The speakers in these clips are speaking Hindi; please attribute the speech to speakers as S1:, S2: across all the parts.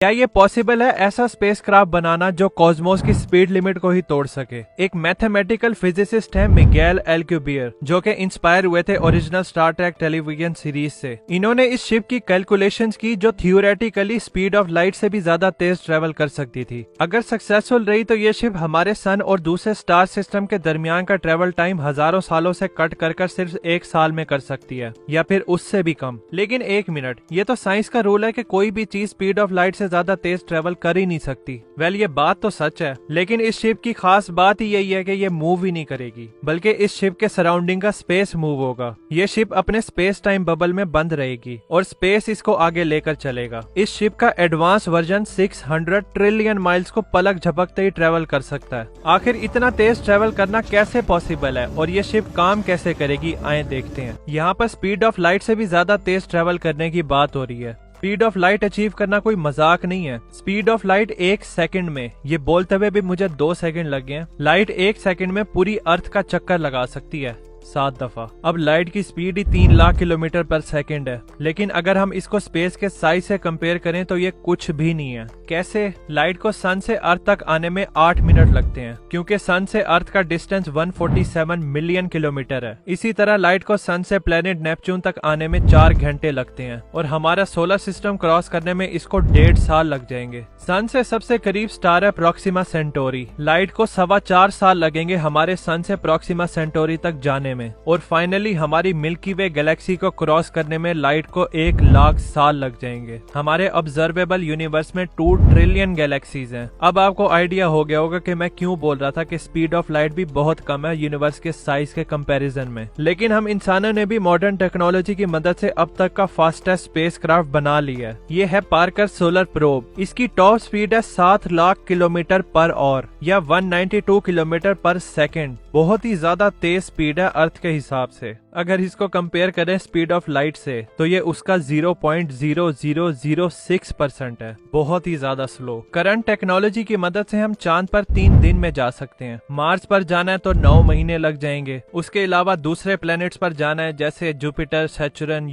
S1: क्या ये पॉसिबल है ऐसा स्पेसक्राफ्ट बनाना जो कॉस्मोस की स्पीड लिमिट को ही तोड़ सके? एक मैथमेटिकल फिजिसिस्ट है मिगेल एल्क्यूबियर, जो कि इंस्पायर हुए थे original Star Trek television series से। इन्होंने इस शिप की कैलकुलेशंस की जो थियोरेटिकली स्पीड ऑफ लाइट से भी ज्यादा तेज ट्रेवल कर सकती थी। अगर सक्सेसफुल रही तो ये शिप हमारे सन और दूसरे स्टार सिस्टम के दरमियान का ट्रेवल टाइम हजारों सालों से कट कर सिर्फ 1 साल में कर सकती है, या फिर उससे भी कम। लेकिन 1 मिनट, ये तो साइंस का रूल है कि कोई भी चीज स्पीड ऑफ लाइट से ज्यादा तेज ट्रेवल कर ही नहीं सकती। वेल, ये बात तो सच है, लेकिन इस शिप की खास बात ही यही है कि ये मूव ही नहीं करेगी, बल्कि इस शिप के सराउंडिंग का स्पेस मूव होगा। ये शिप अपने स्पेस टाइम बबल में बंद रहेगी और स्पेस इसको आगे लेकर चलेगा। इस शिप का एडवांस वर्जन 600 ट्रिलियन माइल्स को पलक झपकते ही ट्रेवल कर सकता है। आखिर इतना तेज ट्रेवल करना कैसे पॉसिबल है और ये शिप काम कैसे करेगी, आए देखते हैं। यहाँ पर स्पीड ऑफ लाइट से भी ज्यादा तेज ट्रेवल करने की बात हो रही है। स्पीड ऑफ लाइट अचीव करना कोई मजाक नहीं है। स्पीड ऑफ लाइट 1 सेकंड में, ये बोलते हुए भी मुझे 2 सेकंड लग गए। लाइट 1 सेकंड में पूरी अर्थ का चक्कर लगा सकती है 7 दफा। अब लाइट की स्पीड ही 3 लाख किलोमीटर पर सेकंड है, लेकिन अगर हम इसको स्पेस के साइज से कंपेयर करें तो ये कुछ भी नहीं है। कैसे? लाइट को सन से अर्थ तक आने में 8 मिनट लगते हैं, क्योंकि सन से अर्थ का डिस्टेंस 147 मिलियन किलोमीटर है। इसी तरह लाइट को सन से प्लेनेट नेपच्यून तक आने में 4 घंटे लगते हैं, और हमारा सोलर सिस्टम क्रॉस करने में इसको 1.5 साल लग जाएंगे। सन से सबसे करीब स्टार है प्रोक्सिमा सेंटोरी। लाइट को 4.25 साल लगेंगे हमारे सन से प्रोक्सिमा सेंटोरी तक जाने में, और फाइनली हमारी मिल्की वे गैलेक्सी को क्रॉस करने में लाइट को 1 लाख साल लग जाएंगे। हमारे ऑब्जर्वेबल यूनिवर्स में 2 ट्रिलियन गैलेक्सीज हैं। अब आपको आइडिया हो गया होगा कि मैं क्यों बोल रहा था कि स्पीड ऑफ लाइट भी बहुत कम है यूनिवर्स के साइज के कंपैरिजन में। लेकिन हम इंसानों ने भी मॉडर्न टेक्नोलॉजी की मदद से अब तक का फास्टेस्ट स्पेसक्राफ्ट बना लिया है। ये है पार्कर सोलर प्रोब। इसकी टॉप स्पीड है 7 लाख किलोमीटर पर आवर या 192 किलोमीटर पर सेकेंड। बहुत ही ज्यादा तेज स्पीड है अर्थ के हिसाब से। अगर इसको कंपेयर करें स्पीड ऑफ लाइट से तो ये उसका 0.0006% है, बहुत ही ज्यादा स्लो। करंट टेक्नोलॉजी की मदद से हम चांद पर 3 दिन में जा सकते हैं। मार्स पर जाना है तो 9 महीने लग जाएंगे। उसके अलावा दूसरे प्लैनेट्स पर जाना है जैसे जुपिटर, सैटर्न,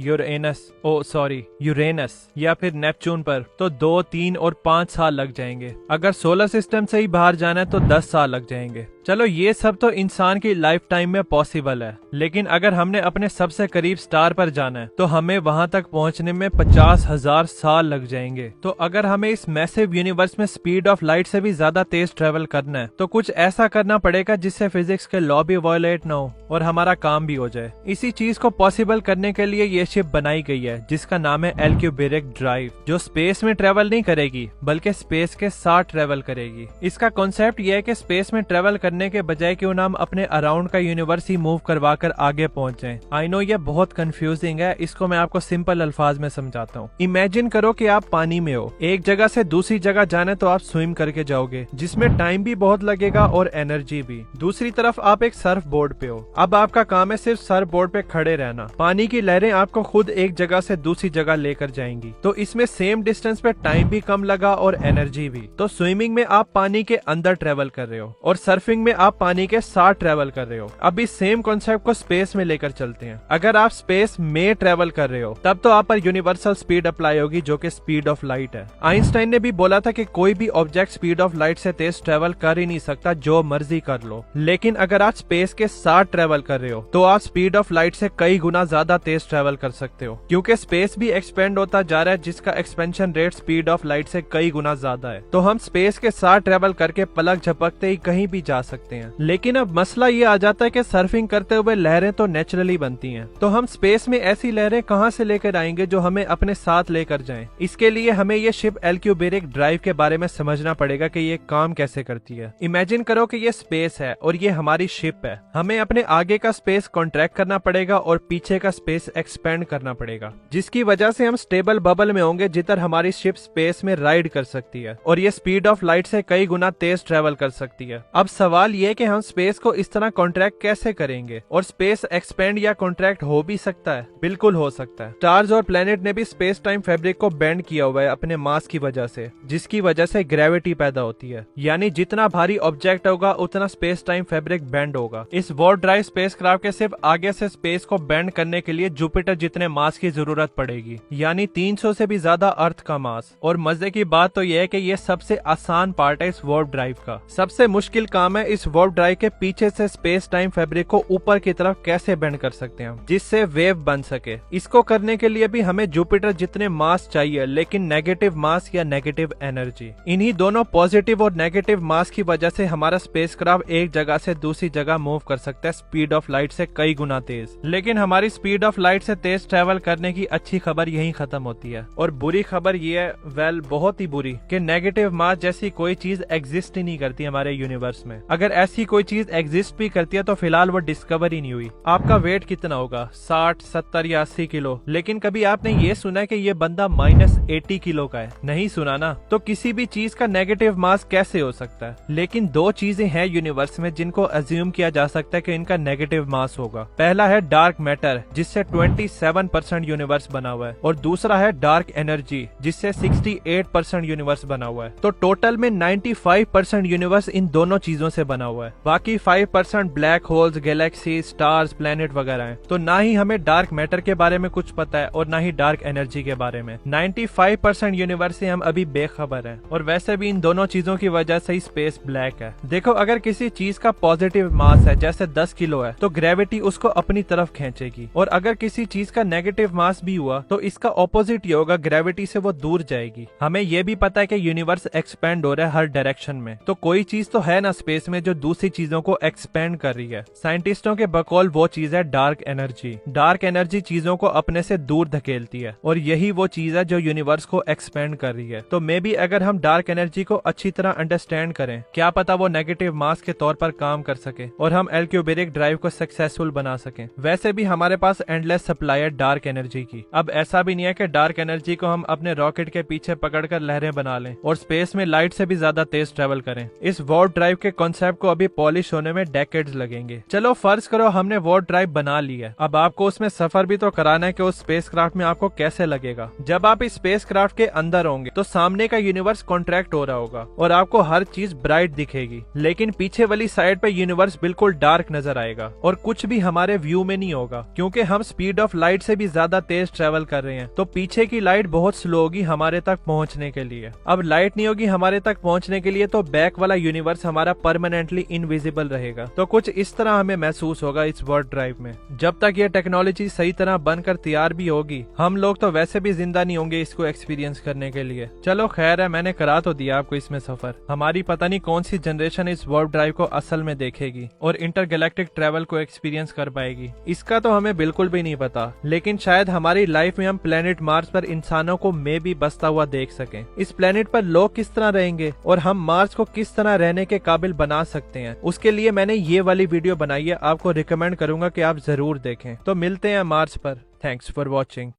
S1: यूरेनस या फिर नेपच्यून पर तो 2, 3 और 5 साल लग जाएंगे। अगर सोलर सिस्टम से ही बाहर जाना है तो 10 साल लग जाएंगे। चलो, ये सब तो इंसान की लाइफ टाइम में पॉसिबल है, लेकिन अगर हमने अपने सबसे करीब स्टार पर जाना है तो हमें वहां तक पहुंचने में 50,000 साल लग जाएंगे। तो अगर हमें इस मैसिव यूनिवर्स में स्पीड ऑफ लाइट से भी ज्यादा तेज ट्रेवल करना है तो कुछ ऐसा करना पड़ेगा जिससे फिजिक्स के लॉ भी वायलेट ना हो और हमारा काम भी हो जाए। इसी चीज को पॉसिबल करने के लिए ये शिप बनाई गई है जिसका नाम है एल्क्यूबेरिक ड्राइव, जो स्पेस में ट्रेवल नहीं करेगी बल्कि स्पेस के साथ ट्रेवल करेगी। इसका कॉन्सेप्ट ये है कि स्पेस में ट्रेवल करने के बजाय क्यों ना हम अपने अराउंड का यूनिवर्स ही मूव करवा कर आगे पहुंच जाएं। आई नो ये बहुत कंफ्यूजिंग है, इसको मैं आपको सिंपल अल्फाज में समझाता हूँ। इमेजिन करो कि आप पानी में हो, एक जगह से दूसरी जगह जाने तो आप स्विम करके जाओगे, जिसमें टाइम भी बहुत लगेगा और एनर्जी भी। दूसरी तरफ आप एक सर्फ बोर्ड पे हो। अब आपका काम है सिर्फ सर्फ बोर्ड पे खड़े रहना। पानी की लहरें आपको खुद एक जगह से दूसरी जगह लेकर जाएंगी, तो इसमें सेम डिस्टेंस पे टाइम भी कम लगा और एनर्जी भी। तो स्विमिंग में आप पानी के अंदर ट्रेवल कर रहे हो और सर्फिंग में आप पानी के साथ ट्रेवल कर रहे हो। अब इस सेम कॉन्सेप्ट को स्पेस में लेकर चलते हैं। अगर आप स्पेस में ट्रेवल कर रहे हो तब तो आप पर यूनिवर्सल स्पीड अप्लाई होगी जो कि स्पीड ऑफ लाइट है। आइंस्टाइन ने भी बोला था कि कोई भी ऑब्जेक्ट स्पीड ऑफ लाइट से तेज ट्रेवल कर ही नहीं सकता, जो मर्जी कर लो। लेकिन अगर आप स्पेस के साथ ट्रेवल कर रहे हो तो आप स्पीड ऑफ लाइट से कई गुना ज्यादा तेज ट्रेवल कर सकते हो, क्योंकि स्पेस भी एक्सपेंड होता जा रहा है जिसका expansion rate speed of light से कई गुना ज्यादा है। तो हम स्पेस के साथ ट्रेवल करके पलक झपकते ही कहीं भी जा सकते हैं। लेकिन अब मसला ये आ जाता है कि सर्फिंग करते हुए लहरें तो नेचुरली बनती हैं, तो हम स्पेस में ऐसी लहरें कहां से लेकर आएंगे जो हमें अपने साथ लेकर जाएं। इसके लिए हमें ये शिप एल्क्यूबेरिक ड्राइव के बारे में समझना पड़ेगा कि ये काम कैसे करती है। इमेजिन करो कि ये स्पेस है और ये हमारी शिप है। हमें अपने आगे का स्पेस कॉन्ट्रैक्ट करना पड़ेगा और पीछे का स्पेस एक्सपेंड करना पड़ेगा, जिसकी वजह से हम स्टेबल बबल में होंगे जिधर हमारी शिप स्पेस में राइड कर सकती है और ये स्पीड ऑफ लाइट से कई गुना तेज ट्रेवल कर सकती है। अब सवाल ये कि हम स्पेस को इस तरह कॉन्ट्रैक्ट कैसे करेंगे और स्पेस एक्सपेंड बेंड या कॉन्ट्रैक्ट हो भी सकता है? बिल्कुल हो सकता है। स्टार्स और प्लेनेट ने भी स्पेस टाइम फैब्रिक को बेंड किया हुआ है अपने मास की वजह से, जिसकी वजह से ग्रेविटी पैदा होती है। यानी जितना भारी ऑब्जेक्ट होगा उतना स्पेस टाइम फैब्रिक बेंड होगा। इस वार्प ड्राइव स्पेसक्राफ्ट के सिर्फ आगे से स्पेस को बेंड करने के लिए जुपिटर जितने मास की जरूरत पड़ेगी, यानी 300 से भी ज्यादा अर्थ का मास। और मजे की बात तो यह है कि ये सबसे आसान पार्ट है इस वार्प ड्राइव का। सबसे मुश्किल काम है इस वार्प ड्राइव के पीछे से स्पेस टाइम फैब्रिक को ऊपर की तरफ कैसे बेंड कर सकते हैं जिससे वेव बन सके। इसको करने के लिए भी हमें जुपिटर जितने मास चाहिए, लेकिन नेगेटिव मास या नेगेटिव एनर्जी। इन्हीं दोनों पॉजिटिव और नेगेटिव मास की वजह से हमारा स्पेसक्राफ्ट एक जगह से दूसरी जगह मूव कर सकता है स्पीड ऑफ लाइट से कई गुना तेज। लेकिन हमारी स्पीड ऑफ लाइट से तेज ट्रेवल करने की अच्छी खबर यहीं खत्म होती है। और बुरी खबर ये है, बहुत ही बुरी, कि नेगेटिव मास जैसी कोई चीज एग्जिस्ट ही नहीं करती हमारे यूनिवर्स में। अगर ऐसी कोई चीज एग्जिस्ट भी करती है तो फिलहाल वो डिस्कवर ही नहीं हुई। आपका वेट कितना होगा? 60, 70 या 80 किलो। लेकिन कभी आपने ये सुना है कि ये बंदा -80 किलो का है? नहीं सुना ना। तो किसी भी चीज का नेगेटिव मास कैसे हो सकता है? लेकिन दो चीजें हैं यूनिवर्स में जिनको अज्यूम किया जा सकता है कि इनका नेगेटिव मास होगा। पहला है डार्क मैटर, जिससे 27% यूनिवर्स बना हुआ है, और दूसरा है डार्क एनर्जी, जिससे 68% यूनिवर्स बना हुआ है। तो टोटल में 95% यूनिवर्स इन दोनों चीजों से बना हुआ है। बाकी 5% black holes, Galaxy, stars, planet वगैरह हैं। तो ना ही हमें डार्क मैटर के बारे में कुछ पता है और ना ही डार्क एनर्जी के बारे में। 95% यूनिवर्स से हम अभी बेखबर हैं। और वैसे भी इन दोनों चीजों की वजह से ही स्पेस ब्लैक है। देखो, अगर किसी चीज का पॉजिटिव मास है जैसे 10 किलो है तो ग्रेविटी उसको अपनी तरफ खींचेगी, और अगर किसी चीज का नेगेटिव मास भी हुआ तो इसका ऑपोजिट ही होगा, ग्रेविटी से वो दूर जाएगी। हमें ये भी पता है कि यूनिवर्स एक्सपेंड हो रहा है हर डायरेक्शन में, तो कोई चीज तो है ना स्पेस में जो दूसरी चीजों को एक्सपेंड कर रही है। साइंटिस्टों के बकौल वो चीज है डार्क एनर्जी। डार्क एनर्जी चीजों को अपने से दूर धकेलती है, और यही वो चीज है जो यूनिवर्स को एक्सपेंड कर रही है। तो मे बी अगर हम डार्क एनर्जी को अच्छी तरह अंडरस्टैंड करें, क्या पता वो नेगेटिव मास के तौर पर काम कर सके और हम एल्क्यूबेरिक ड्राइव को सक्सेसफुल बना सकें। वैसे भी हमारे पास एंडलेस सप्लाई है डार्क एनर्जी की। अब ऐसा भी नहीं है कि डार्क एनर्जी को हम अपने रॉकेट के पीछे पकड़कर लहरें बना लें और स्पेस में लाइट से भी ज्यादा तेज ट्रेवल करें। इस वार्प ड्राइव के कॉन्सेप्ट को अभी पॉलिश होने में डेकेड्स लगेंगे। चलो फर्ज करो हमने वार्प ड्राइव बना ली है। अब आपको उसमें सफर भी तो कराना है कि उस स्पेसक्राफ्ट में आपको कैसे लगेगा। जब आप इस स्पेसक्राफ्ट के अंदर होंगे तो सामने का यूनिवर्स कॉन्ट्रैक्ट हो रहा होगा और आपको हर चीज ब्राइट दिखेगी, लेकिन पीछे वाली साइड पे यूनिवर्स बिल्कुल डार्क नजर आएगा और कुछ भी हमारे व्यू में नहीं होगा, क्योंकि हम स्पीड ऑफ लाइट से भी ज्यादा तेज ट्रेवल कर रहे हैं। तो पीछे की लाइट बहुत स्लो होगी हमारे तक पहुंचने के लिए। अब लाइट नहीं होगी हमारे तक पहुंचने के लिए तो बैक वाला यूनिवर्स हमारा परमानेंटली इनविजिबल रहेगा। तो कुछ इस तरह हमें महसूस होगा इस वार्प ड्राइव में। जब तक ये टेक्नोलॉजी सही तरह बनकर तैयार भी होगी, हम लोग तो वैसे भी जिंदा नहीं होंगे इसको एक्सपीरियंस करने के लिए। चलो खैर है, मैंने करा तो दिया आपको इसमें सफर। हमारी पता नहीं कौन सी जनरेशन इस वार्प ड्राइव को असल में देखेगी और इंटरगैलेक्टिक ट्रैवल को एक्सपीरियंस कर पाएगी, इसका तो हमें बिल्कुल भी नहीं पता। लेकिन शायद हमारी लाइफ में हम प्लेनेट मार्स पर इंसानों को मे भी बसता हुआ देख सकें। इस प्लेनेट पर लोग किस तरह रहेंगे और हम मार्स को किस तरह रहने के काबिल बना सकते हैं, उसके लिए मैंने ये वाली वीडियो बनाई है। आपको रिकमेंड करूंगा कि आप जरूर देखें। तो मिलते हैं मार्स पर। Thanks for watching.